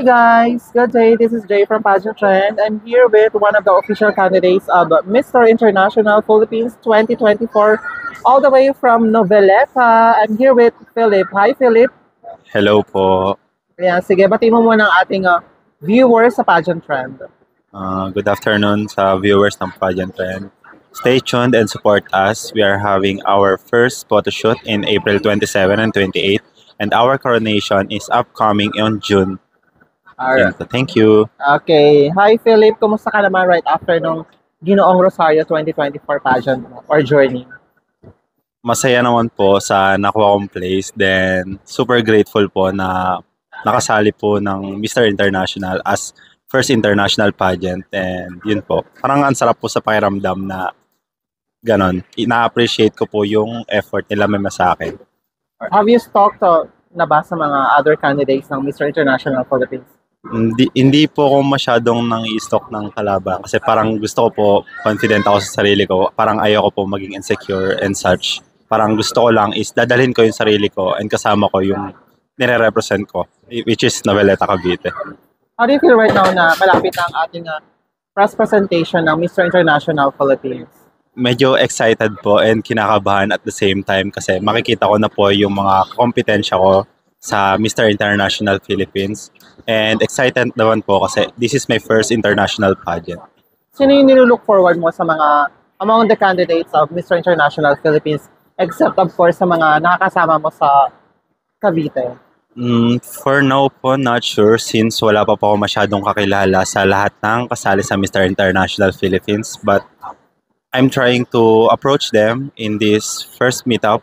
Hi guys, good day. This is Jay from Pageant Trend. I'm here with one of the official candidates of Mr. International Philippines 2024, all the way from Noveleta. I'm here with Philip. Hi Philip. Hello po. Ayan, sige, bati mo muna ang ating viewers sa Pageant Trend. Good afternoon sa viewers ng Pageant Trend. Stay tuned and support us. We are having our first photo shoot in April 27 and 28, and our coronation is upcoming on June. Alright. Thank you. Okay. Hi Philip, kumusta ka naman right after nung Ginoong Rosario 2024 pageant mo or journey? Masaya naman po sa nakuha kong place. Then, super grateful po na nakasali po ng Mr. International as first international pageant. And yun po, parang ang sarap po sa pakiramdam na ganon. Ina-appreciate ko po yung effort nila may sa akin. Have you stalked na ba sa mga other candidates ng Mr. International Philippines? Hindi po ako masyadong nang i-stalk ng kalaban kasi parang gusto ko po confident ako sa sarili ko. Parang ayoko po maging insecure and such. Parang gusto ko lang is dadalhin ko yung sarili ko and kasama ko yung nire-represent ko, which is Noveleta Cavite. How do you feel right now na malapit na ang ating press presentation ng Mr. International Philippines? Medyo excited po and kinakabahan at the same time kasi makikita ko na po yung mga kompetensya ko sa Mr. International Philippines. And excited naman po kasi this is my first international pageant. Sino yung nilulook forward mo sa mga among the candidates of Mr. International Philippines except of course sa mga nakakasama mo sa Cavite? For now po, not sure since wala pa po ako masyadong kakilala sa lahat ng kasali sa Mr. International Philippines. But I'm trying to approach them in this first meetup,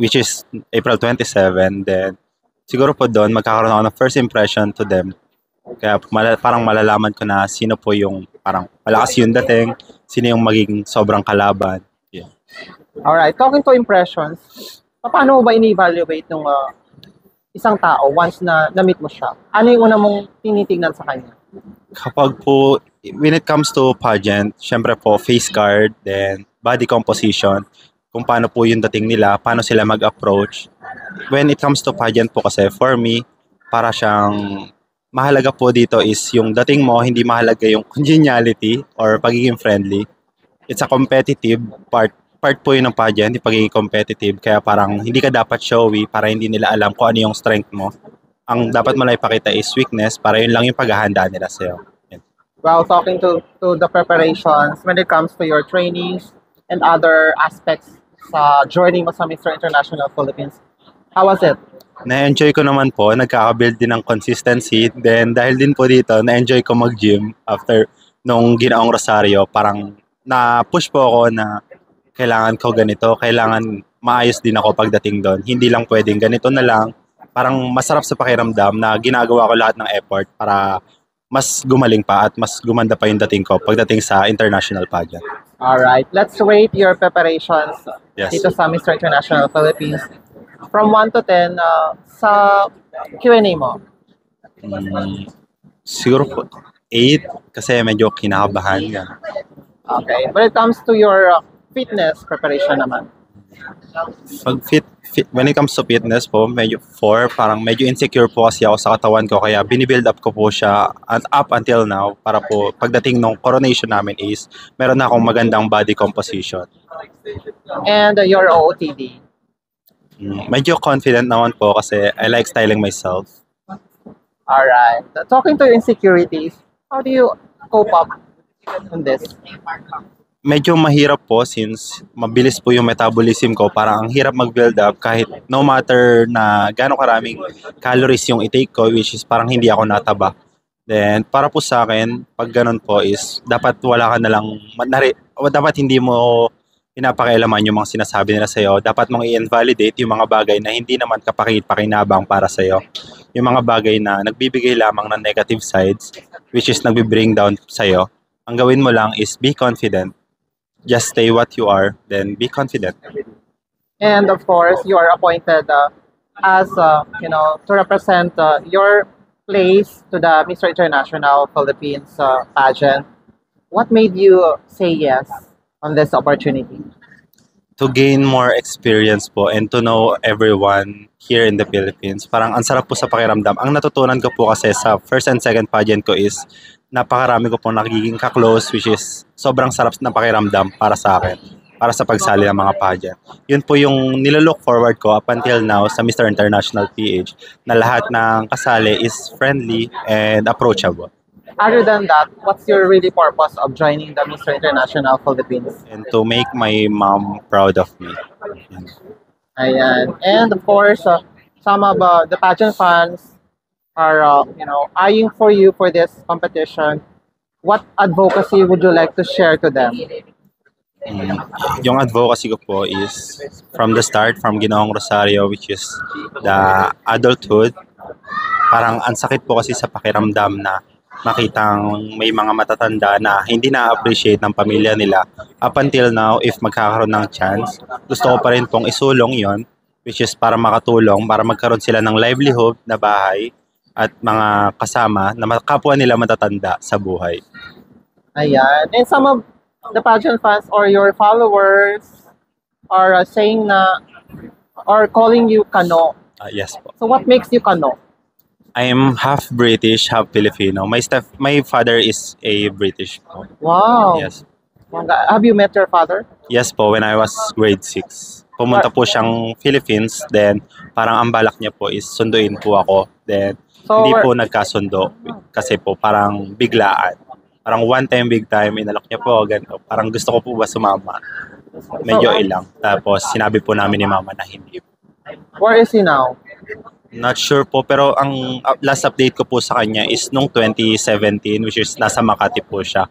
which is April 27. Then siguro po doon magkakaroon ako ng first impression to them. Kaya parang malalaman ko na sino po yung parang malakas yung dating, sino yung magiging sobrang kalaban. Yeah. Alright, talking to impressions, paano mo ba ini-evaluate ng isang tao once na na-meet mo siya? Ano yung una mong tinitingnan sa kanya? Kapag po, when it comes to pageant, syempre po face card, then body composition, kung paano po yung dating nila, paano sila mag-approach. When it comes to pageant po kasi, for me, para siyang mahalaga po dito is yung dating mo, hindi mahalaga yung congeniality or pagiging friendly. It's a competitive part po yun ng pageant, yung pagiging competitive. Kaya parang hindi ka dapat showy para hindi nila alam kung ano yung strength mo. Ang dapat mo lang ipakita is weakness para yun lang yung paghahanda nila sa'yo. Well, talking to the preparations when it comes to your trainings and other aspects sa journey mo sa Mr. International Philippines, how was it? Na-enjoy ko naman po, nagkaka-build din ng consistency. Then dahil din po dito, na-enjoy ko mag-gym after nung Ginoong Rosario. Parang na-push po ako na kailangan ko ganito, kailangan maayos din ako pagdating doon. Hindi lang pwedeng ganito na lang. Parang masarap sa pakiramdam na ginagawa ko lahat ng effort para mas gumaling pa at mas gumanda pa yung dating ko pagdating sa international pageant. Alright, let's rate your preparations Yes. dito sa Mr. International Philippines. From 1 to 10, sa Q&A mo. Siguro po 8 kasi medyo kinakabahan yan. Okay, when it comes to your fitness preparation naman. When it comes to fitness po, medyo 4. Parang medyo insecure po kasi ako sa katawan ko. Kaya binibuild up ko po siya up until now para po pagdating nung coronation namin is meron na akong magandang body composition. And your OOTD. Medyo confident naman po kasi I like styling myself. Alright. Talking to insecurities, how do you cope up on this? Medyo mahirap po since mabilis po yung metabolism ko. Parang ang hirap mag-build up kahit no matter na gano'ng karaming calories yung i-take ko, which is parang hindi ako nataba. Then para po sa akin, pag ganun po is dapat wala ka na lang, dapat hindi mo pinapakialaman yung mga sinasabi nila sa'yo. Dapat mong i-invalidate yung mga bagay na hindi naman kapakit-pakinabang para sa'yo. Yung mga bagay na nagbibigay lamang ng negative sides, which is nagbi-bring down sa'yo. Ang gawin mo lang is be confident. Just stay what you are, then be confident. And of course, you are appointed as, to represent your place to the Mr. International Philippines pageant. What made you say yes on this opportunity? To gain more experience po and to know everyone here in the Philippines. Parang ang sarap po sa pakiramdam. Ang natutunan ko po kasi sa first and second pageant ko is napakarami ko po nagiging ka-close, which is sobrang sarap na pakiramdam para sa akin, para sa pagsali ng mga pageant. Yun po yung nilolook forward ko up until now sa Mr. International PH, na lahat ng kasali is friendly and approachable. Other than that, what's your really purpose of joining the Mr. International Philippines? And to make my mom proud of me. Yan. Ayan. And of course, some of the pageant fans are, eyeing for you for this competition. What advocacy would you like to share to them? Yung advocacy ko po is from the start, from Ginoong Rosario, which is the adulthood. Parang ang sakit po kasi sa pakiramdam na makitang may mga matatanda na hindi na-appreciate ng pamilya nila. Up until now, if magkakaroon ng chance, gusto ko pa rin pong isulong yon, which is para makatulong, para magkaroon sila ng livelihood na bahay at mga kasama na kapwa nila matatanda sa buhay. Ayan. And some of the pageant fans or your followers are saying na or calling you Kano. Yes po. So what makes you Kano? I'm half British, half Filipino. My father is a British po. Wow. Yes. Have you met your father? Yes po, when I was grade 6. Pumunta po siyang Philippines, then parang ang balak niya po is sunduin po ako. Then hindi po nagkasundo kasi po parang biglaan. Parang one time, big time, inalok niya po, ganito. Parang gusto ko po ba sumama? Medyo ilang. Tapos sinabi po namin ni mama na hindi. Where is he now? Not sure po, pero ang last update ko po sa kanya is nung 2017, which is nasa Makati po siya.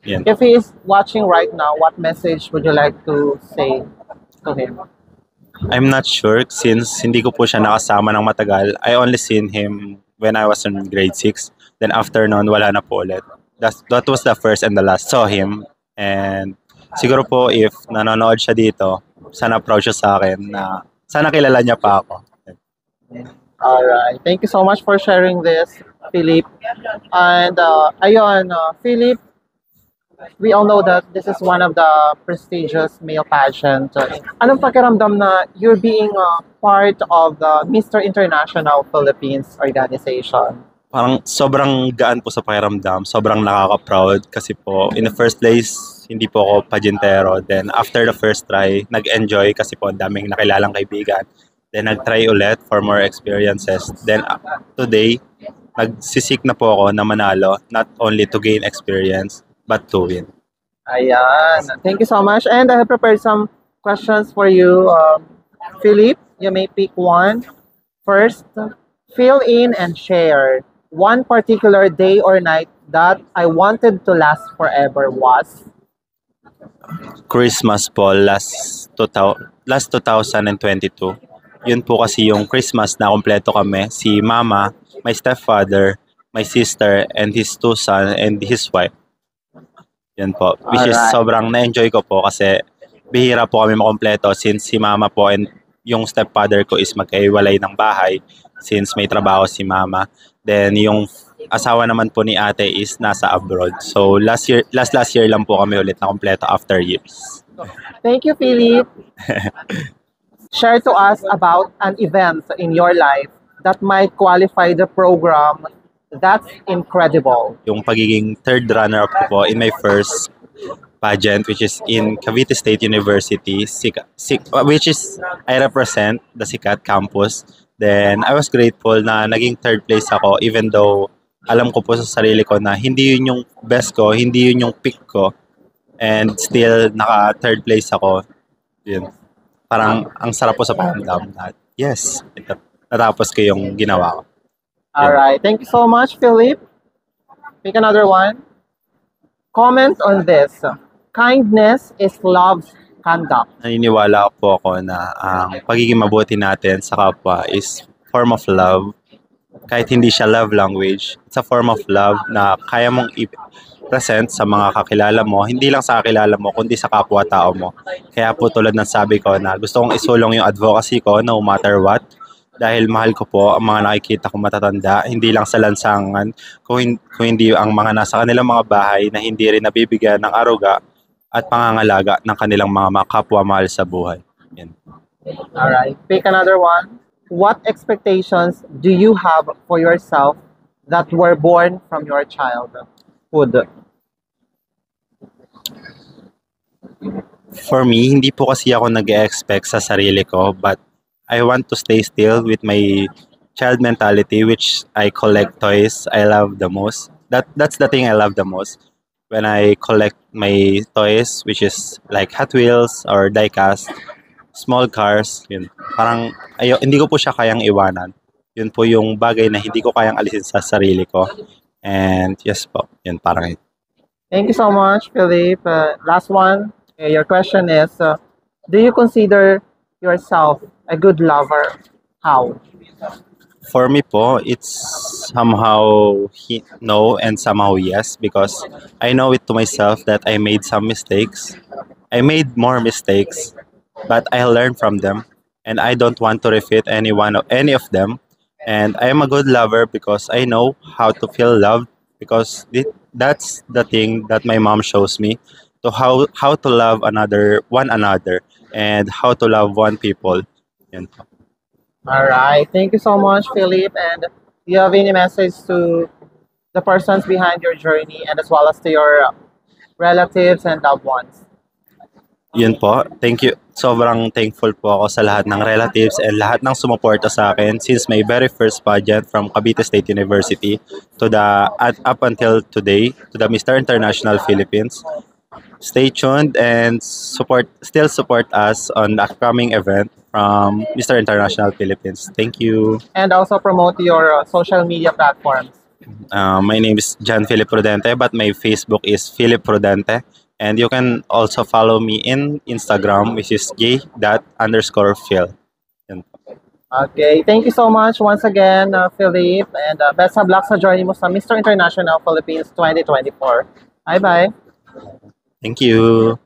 Yan. If he is watching right now, what message would you like to say to him? I'm not sure since hindi ko po siya nakasama ng matagal. I only seen him when I was in grade 6. Then after noon, wala na po ulit. That was the first and the last saw him. And siguro po if nanonood siya dito, sana proud siya sa akin na sana kilala niya pa ako. Alright. Thank you so much for sharing this, Philip. And Philip, we all know that this is one of the prestigious male pageant. Anong pakiramdam na you're being part of the Mr. International Philippines organization? Parang sobrang gaan po sa pakiramdam, sobrang nakaka-proud kasi po in the first place, hindi po ako pageantero. Then after the first try, nag-enjoy kasi po ang daming nakilalang kaibigan. Then nag-try ulit for more experiences. Then today, nagsisik na po ako na manalo, not only to gain experience, but to win. Ayan. Thank you so much. And I have prepared some questions for you. Philip, you may pick one. First, fill in and share. One particular day or night that I wanted to last forever was? Christmas po, last 2022. Yun po kasi yung Christmas na kompleto kami. Si mama, my stepfather, my sister, and his two sons, and his wife. Yan po. Which is sobrang na-enjoy ko po kasi bihira po kami makompleto since si mama po and yung stepfather ko is magkaiwalay ng bahay since may trabaho si mama. Then yung asawa naman po ni ate is nasa abroad. So last year lang po kami ulit na kompleto after years. Thank you, Philip. Share to us about an event in your life that might qualify the program. That's incredible. Yung pagiging third runner-up ko po in my first pageant, which is in Cavite State University, which is I represent the Sikat campus. Then I was grateful na naging third place ako even though alam ko po sa sarili ko na hindi yun yung best ko, hindi yun yung pick ko. And still naka third place ako. Yun. Parang ang sarap po sa pakiramdam na yes, natapos ko yung ginawa ko. Alright, thank you so much, Philip. Pick another one. Comment on this. Kindness is love's conduct. Naniniwala po ako na ang pagiging mabuti natin sa kapwa is form of love. Kahit hindi siya love language, it's a form of love na kaya mong present sa mga kakilala mo, hindi lang sa kakilala mo, kundi sa kapwa-tao mo. Kaya po tulad ng sabi ko na gusto kong isulong yung advocacy ko no matter what. Dahil mahal ko po ang mga nakikita kong matatanda, hindi lang sa lansangan, kung hindi ang mga nasa kanilang mga bahay na hindi rin nabibigyan ng aruga at pangangalaga ng kanilang mga kapwa-mahal sa buhay. Yan. All right. Pick another one. What expectations do you have for yourself that were born from your childhood? For me, hindi po kasi ako nag-expect sa sarili ko, but I want to stay still with my child mentality, which I collect toys I love the most. That's the thing I love the most. When I collect my toys, which is like Hot Wheels or diecast, small cars, yun. Parang hindi ko po siya kayang iwanan. Yun po yung bagay na hindi ko kayang alisin sa sarili ko. And yes po, yun parang Thank you so much, Philip. Last one. Your question is, do you consider yourself a good lover? How? for me po, it's somehow no and somehow yes because I know it to myself that I made some mistakes. I made more mistakes, but I learned from them, and I don't want to repeat any of them. And I am a good lover because I know how to feel loved because that's the thing that my mom shows me to how to love one another and how to love one people. Yun po. All right. Thank you so much, Philip. And do you have any message to the persons behind your journey and as well as to your relatives and loved ones? Yun po. Thank you. Sobrang thankful po ako sa lahat ng relatives and lahat ng sumuporta sa akin since my very first pageant from Cavite State University to up until today to the Mr. International Philippines. Stay tuned and still support us on the upcoming event from Mr. International Philippines. Thank you. And also promote your social media platforms. My name is John Philip Prudente, but my Facebook is Philip Prudente. And you can also follow me in Instagram, which is j._phil. Yun po. Okay. Thank you so much once again, Philip. And best of luck sa journey mo sa Mr. International Philippines 2024. Bye-bye. Thank you.